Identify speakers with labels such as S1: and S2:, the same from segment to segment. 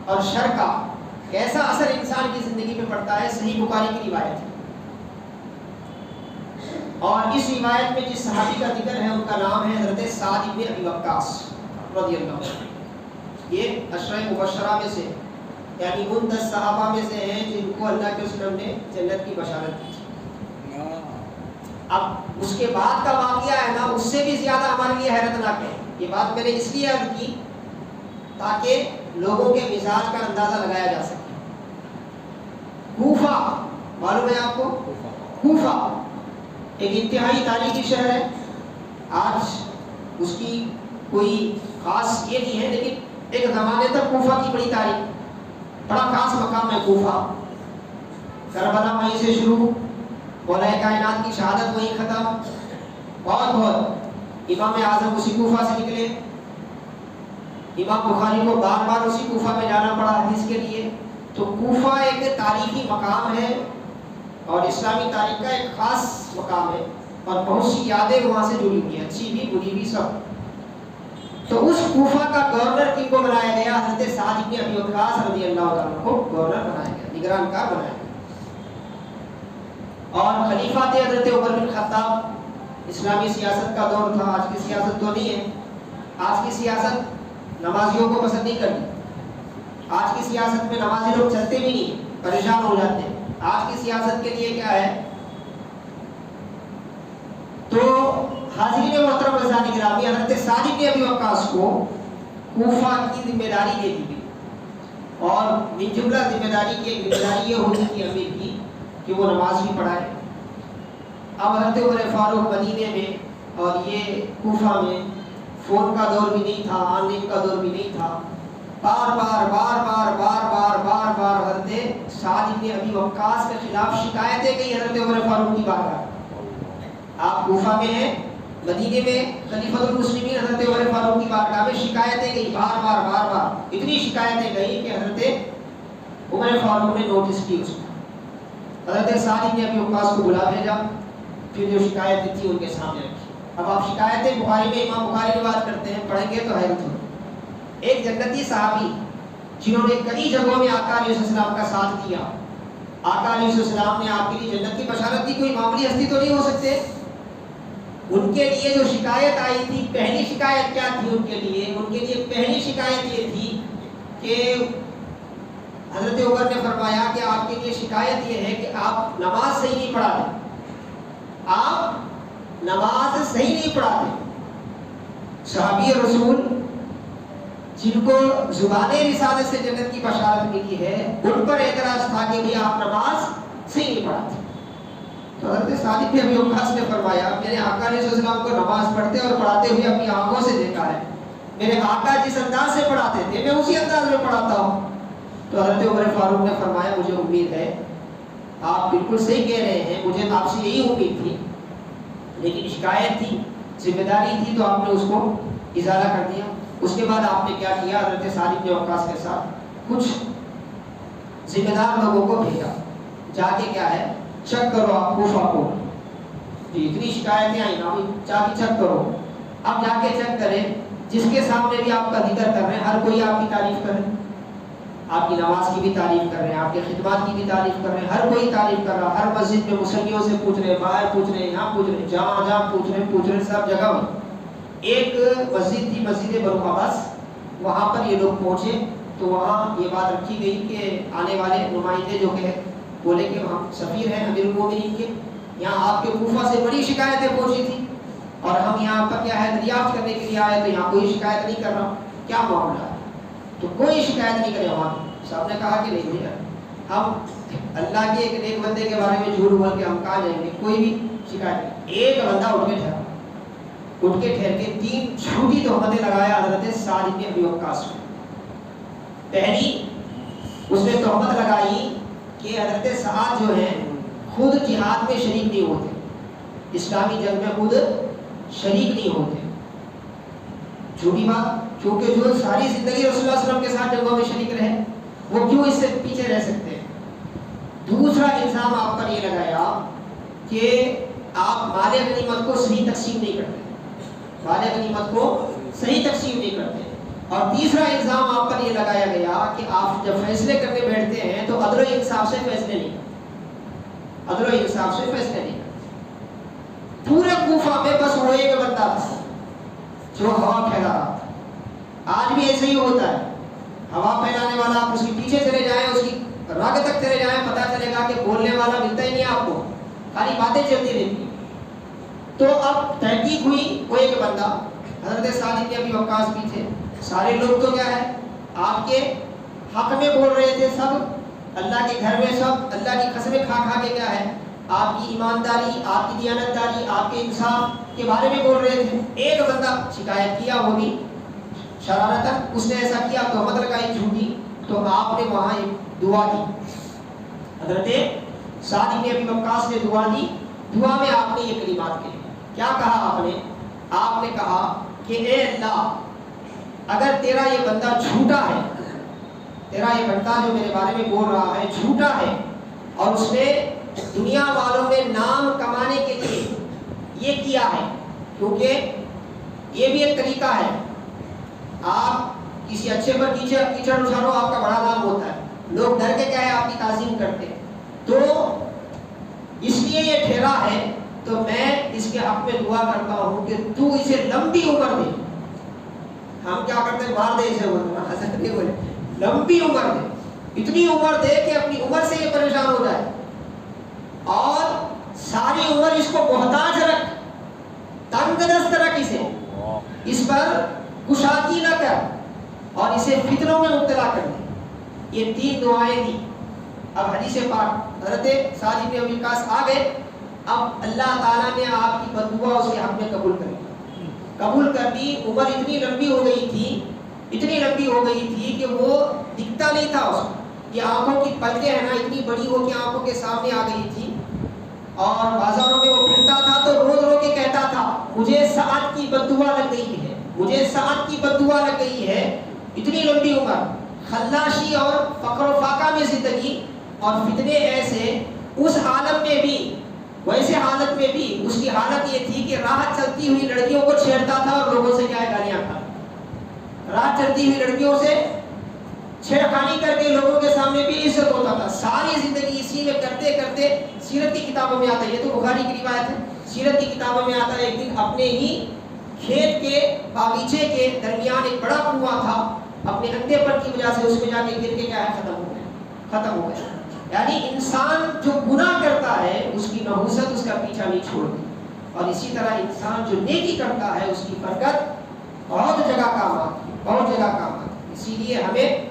S1: اور شر کا کیسا اثر انسان کی زندگی میں پڑتا ہے، صحیح بخاری کی روایت ہے۔ اور اس روایت میں جس صحابی کا ذکر ہے ان کا نام ہے حضرت سعد بن ابی وقاص رضی اللہ عنہ۔ یہ عشرہ مبشرہ میں سے یعنی ان 10 صحابہ میں سے ہیں جن کو اللہ کے رسول نے جنت کی بشارت دی۔ اب اس کے بعد کا واقعہ ہے نا، اس سے بھی زیادہ ہمارے لیے حیرتناک ہے۔ یہ بات میں نے اس لیے عرض کی تاکہ لوگوں کے مزاج کا اندازہ لگایا جا سکے۔ کوفہ معلوم ہے آپ کو؟ کوفہ ایک انتہائی تاریخی شہر ہے۔ آج اس کی کوئی خاص یہ نہیں ہے، لیکن ایک زمانے تک کوفہ کی بڑی تاریخ، بڑا خاص مقام ہے کوفہ۔ کربلا وہیں سے شروع، مولا کائنات کی شہادت وہیں ختم، بہت امام اعظم اسی کوفہ سے نکلے، امام بخاری کو بار بار اسی کوفہ میں جانا پڑا حدیث کے لیے۔ تو کوفہ ایک تاریخی مقام ہے اور اسلامی تاریخ کا ایک خاص مقام ہے، اور بہت سی یادیں وہاں سے جڑی ہوئی ہیں، اچھی بھی بری بھی سب۔ تو اس کوفہ کا گورنر کن کو بنایا گیا؟ حضرت سعد بن ابی وقاص رضی اللہ عنہ کو گورنر بنایا گیا، نگران کار بنایا گیا۔ اور خلیفہ تھے حضرت عمر بن خطاب۔ اسلامی سیاست کا دور تھا، آج کی سیاست تو نہیں ہے۔ آج کی سیاست نمازیوں کو پسند نہیں کرتی، آج کی سیاست میں نمازی لوگ چلتے بھی نہیں، پریشان ہو جاتے ہیں۔ آج کی سیاست کے لیے کیا ہے؟ تو حاضرین محترم رضوان گرامی، حضرت سعد بن ابی وقاص کو کوفہ کی ذمہ داری دے دی گئی، اور من جملہ ذمہ داری یہ ہوتی تھی امیر کی کہ وہ نماز بھی پڑھائے۔ اب حضرت عمر فاروق مدینے میں اور یہ کوفہ میں فون کا دور بھی نہیں تھا، آن لائن کا دور بھی نہیں تھا۔ بار بار حضرت سعد بن ابی وقاص کے خلاف شکایتیں گئی حضرت عمر فاروق کی بارگاہ۔ آپ کوفہ میں ہیں، مدینے میں خلیفۃ المسلمین حضرت عمر فاروق کی بارگاہ میں شکایتیں گئی، بار بار اتنی شکایتیں گئی کہ حضرت عمر فاروق نے نوٹس کی اس کو۔ حضرت سعد بن ابی وقاص کو بلا بھیجا، پھر جو شکایتیں تھی ان کے سامنے رکھی۔ اب آپ شکایتیں بخاری میں امام بخاری روایت کرتے ہیں، پڑھیں گے تو حیرت ہوگی۔ ایک جنتی صحابی جنہوں نے کئی جگہوں میں آقا علیہ السلام کا ساتھ دیا، آقا علیہ السلام نے آپ کے لیے جنت کی بشارت دی، کوئی معمولی ہستی تو نہیں ہو سکتے۔ ان کے لیے جو شکایت آئی تھی، پہلی شکایت کیا تھی ان کے لیے پہلی شکایت یہ تھی کہ حضرت عمر نے فرمایا کہ آپ کے لیے شکایت یہ ہے کہ آپ نماز صحیح نہیں پڑھاتے، آپ نماز صحیح نہیں پڑھاتے۔ صحابی رسول جن کو زبان رسالت سے جنت کی بشارت ملی ہے، ان پر اعتراض تھا کہ آپ نماز صحیح نہیں پڑھاتے۔ تو حضرت سعد بن ابی وقاص نے فرمایا، میرے آقا علیہ السلام کو نماز پڑھتے اور پڑھاتے ہوئے اپنی آنکھوں سے دیکھا ہے، میرے آقا جس انداز سے پڑھاتے تھے میں اسی انداز میں پڑھاتا ہوں۔ تو حضرت عمر فاروق نے فرمایا، مجھے امید ہے آپ بالکل صحیح کہہ رہے ہیں، مجھے آپ سے یہی امید تھی، لیکن شکایت تھی، ذمہ داری تھی، تو آپ نے اس کو ازالہ کر دیا۔ اس کے بعد آپ نے کیا کیا؟ حضرت سعد بن وقاص کے ساتھ کچھ ذمہ دار لوگوں کو بھیجا، جا کے کیا ہے چیک کرو آپ کوفہ کو، جی اتنی شکایتیں آئی نا، جا کے چیک کرو۔ اب جا کے چیک کریں، جس کے سامنے بھی آپ کا ذکر کر رہے ہیں، ہر کوئی آپ کی تعریف کر رہے ہیں، آپ کی نماز کی بھی تعریف کر رہے ہیں، آپ کے خدمات کی بھی تعریف کر رہے ہیں، ہر کوئی تعریف کر رہا ہے۔ ہر مسجد میں مصلیوں سے پوچھ رہے ہیں، باہر پوچھ رہے ہیں، یہاں پوچھ رہے ہیں، جہاں پوچھ رہے ہیں، سب جگہ میں۔ ایک مسجد تھی، مسجد بنو عباس، وہاں پر یہ لوگ پہنچے تو وہاں یہ بات رکھی گئی کہ آنے والے نمائندے جو کہ بولے کہ ہم سفیر ہیں امیر المومنین کے، یہاں آپ کے کوفہ سے بڑی شکایتیں پہنچی تھی اور ہم یہاں پر کیا ہے دریافت کرنے کے لیے آئے، تو یہاں کوئی شکایت نہیں کر رہا، کیا معاملہ ہے؟ تو کوئی شکایت نہیں کرے وہاں۔ صاحب نے کہا کہ نہیں بھیا، ہم اللہ کے ایک نیک بندے کے بارے میں جھوٹ بول کے ہم کہاں جائیں گے، کوئی بھی شکایت نہیں۔ ایک بندہ اٹھ کے ٹھہر کے 3 جھوٹی تہمتیں لگایا حضرت سعد بن ابی وقاص کو۔ پہلی اس نے تہمت لگائی کہ حضرت سعد جو ہیں خود جہاد میں شریک نہیں ہوتے، اسلامی جنگ میں خود شریک نہیں ہوتے۔ جھوٹی بات، کیونکہ جو ساری زندگی رسول اللہ صلی اللہ علیہ وسلم کے ساتھ جنگوں میں شریک رہے، وہ کیوں اس سے پیچھے رہ سکتے ہیں؟ دوسرا الزام آپ پر یہ لگایا کہ آپ مال غنیمت کو صحیح تقسیم نہیں کرتے، مال غنیمت کو صحیح تقسیم نہیں کرتے۔ اور تیسرا الزام آپ پر یہ لگایا گیا کہ آپ جب فیصلے کرنے بیٹھتے ہیں تو عدل و انصاف سے فیصلے نہیں، عدل و انصاف سے فیصلے نہیں۔ پورے کوفہ میں بس وہ ایک بندہ تھا جو ہوا پھیلا رہا تھا۔ آج بھی ایسے ہی ہوتا ہے، ہوا پھیلانے والا، آپ اس کے پیچھے چلے جائیں، اس کی رگ تک چلے جائیں، پتہ چلے گا کہ بولنے والا ملتا ہی نہیں آپ کو، خالی باتیں چلتی رہتی۔ تو اب تحقیق ہوئی، وہ ایک بندہ حضرت سعد بن ابی وقاص بھی تھے۔ سارے لوگ تو کیا ہے آپ کے حق میں بول رہے تھے، سب اللہ کے گھر میں سب اللہ کی قسمیں کھا کھا کے کیا ہے آپ کی ایمانداری، آپ کی دیانتداری، آپ کے انصاف کے بارے میں بول رہے تھے۔ ایک بندہ شکایت کیا، وہ بھی شرارتاً، اس نے ایسا کیا، تہمت لگائی جھوٹی، تو آپ نے وہاں ایک دعا دی، حضرت سعد بن ابی وقاص نے دعا دی۔ دعا میں آپ نے یہ کلمات کہے، کیا کہا آپ نے کہا کہ اے اللہ، اگر تیرا یہ بندہ جھوٹا ہے، تیرا یہ بندہ جو میرے بارے میں بول رہا ہے جھوٹا ہے، اور اس نے دنیا والوں میں نام کمانے کے لیے یہ کیا ہے، کیونکہ یہ بھی ایک طریقہ ہے، آپ کسی اچھے پر کیچڑ اچھالو، آپ کا بڑا نام ہوتا ہے، لوگ ڈر کے کیا ہے آپ کی تعظیم کرتے، تو اس لیے یہ ٹھہرا ہے، تو میں اس کے حق میں دعا کرتا ہوں کہ تو اسے لمبی عمر دے۔ ہم کیا کرتے ہیں، مار دے اسے، حسد نہیں ہوئے، لمبی عمر دے، اتنی عمر دے کہ اپنی عمر سے یہ پریشان ہو جائے، اور ساری عمر اس کو محتاج رکھ، تنگ دست رکھ، اسے اس پر کشادگی نہ کر، اور اسے فتنوں میں مبتلا کر دے۔ یہ 3 دعائیں دی۔ اب حدیث پاک حضرت سعد بن ابی وقاص آ گئے، اب اللہ تعالیٰ نے آپ کی بددعا اس کے حق میں قبول کر دی۔ عمر اتنی لمبی ہو گئی تھی کہ وہ دکھتا نہیں تھا، اس کو یہ آنکھوں کی پلکیں ہیں نا اتنی بڑی ہو کے آنکھوں کے سامنے آ گئی تھی، اور بازاروں میں وہ پھرتا تھا تو رو رو کے کہتا تھا مجھے سعد کی بددعا لگ گئی ہے، مجھے سعد کی بددعا لگ گئی ہے۔ اتنی لمبی عمر، خلاشی اور فقر و فاقہ میں زندگی، اور فتنے ایسے، اس حالت میں بھی، ویسے حالت میں بھی اس کی حالت یہ تھی کہ راہ چلتی ہوئی لڑکیوں کو چھیڑتا تھا اور لوگوں سے کیا گالیاں کھا، راہ چلتی ہوئی لڑکیوں سے چھیڑخانی کر کے لوگوں کے سامنے بھی عزت ہوتا تھا۔ ساری زندگی اسی میں کرتے کرتے، سیرت کی کتابوں میں آتا ہے، یہ تو بخاری کی روایت ہے، سیرت کی کتابوں میں آتا ہے، ایک دن اپنے ہی کھیت کے باغیچے کے درمیان ایک بڑا کنواں تھا، اپنے اندھے پن کی وجہ سے اس میں جا کے گر کے کیا ہے ختم ہو گیا۔ یعنی انسان جو گناہ کرتا ہے اس کی نحوست اس کا پیچھا نہیں چھوڑتی، اور اسی طرح انسان جو نیکی کرتا ہے اس کی برکت بہت جگہ کام آتی ہے۔ اسی لیے ہمیں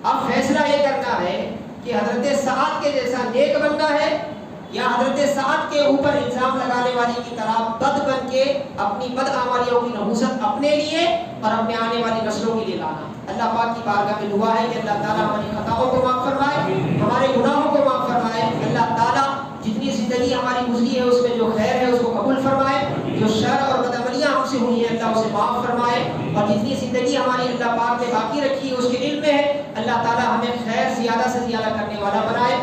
S1: اب فیصلہ یہ کرنا ہے کہ حضرت سعد کے جیسا نیک بننا ہے، یا حضرت سعد کے اوپر الزام لگانے والی کی طرح بد بن کے اپنی بد اعمالیوں کی نحوست اپنے لیے اور اپنے آنے والی نسلوں کے لیے لانا۔ اللہ پاک کی بارگاہ میں دعا ہے کہ اللہ تعالیٰ ہماری خطاؤں کو معاف فرمائے، ہمارے گناہوں کو معاف فرمائے۔ اللہ تعالیٰ جتنی زندگی ہماری گزری ہے اس میں جو خیر ہے اس کو قبول فرمائے، جو شر اور بدعملیاں ہم سے ہوئی ہیں اللہ اسے معاف فرمائے، اور جتنی زندگی ہماری اللہ پاک نے باقی رکھی ہے اس کے علم میں ہے، اللہ تعالیٰ ہمیں خیر زیادہ سے زیادہ کرنے والا بنائے۔